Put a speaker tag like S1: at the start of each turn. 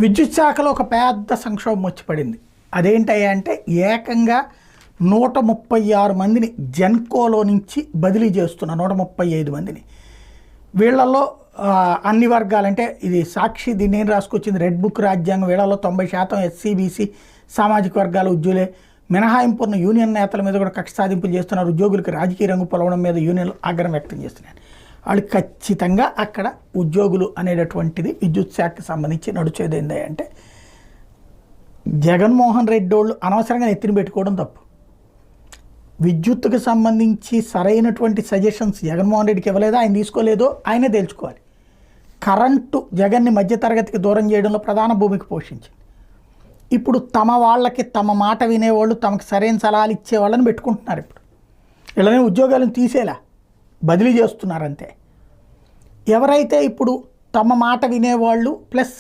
S1: విద్యుత్ శాఖలో ఒక పెద్ద సంక్షోభం వచ్చి పడింది. అదేంటయ్యా అంటే ఏకంగా 136 మందిని జెన్కోలో నుంచి బదిలీ చేస్తున్న 135 మందిని. వీళ్ళల్లో అన్ని వర్గాలంటే ఇది సాక్షి దీన్ని ఏం రాసుకొచ్చింది, రెడ్ బుక్ రాజ్యాంగం, వీళ్ళలో 90% ఎస్సీ బీసీ సామాజిక వర్గాల ఉద్యోగులే. మినహాయింపు ఉన్న యూనియన్ నేతల మీద కూడా కక్ష సాధింపులు చేస్తున్నారు. ఉద్యోగులకు రాజకీయ రంగు పొలవడం మీద యూనియన్లు ఆగ్రహం వ్యక్తం చేస్తున్నాయి. వాళ్ళు ఖచ్చితంగా అక్కడ ఉద్యోగులు అనేటటువంటిది విద్యుత్ శాఖకి సంబంధించి నడిచేది ఏంటి అంటే జగన్మోహన్ రెడ్డి వాళ్ళు అనవసరంగా ఎత్తిన పెట్టుకోవడం తప్పు. విద్యుత్తుకు సంబంధించి సరైనటువంటి సజెషన్స్ జగన్మోహన్ రెడ్డికి ఇవ్వలేదో, ఆయన తీసుకోలేదో ఆయనే తేల్చుకోవాలి. కరెంటు జగన్ని మధ్యతరగతికి దూరం చేయడంలో ప్రధాన భూమిక పోషించింది. ఇప్పుడు తమ వాళ్ళకి తమ మాట వినేవాళ్ళు, తమకు సరైన సలహాలు ఇచ్చేవాళ్ళని పెట్టుకుంటున్నారు. ఇప్పుడు వీళ్ళని ఉద్యోగాలను తీసేలా బదిలీ చేస్తున్నారంతే. ఎవరైతే ఇప్పుడు తమ మాట వినేవాళ్ళు ప్లస్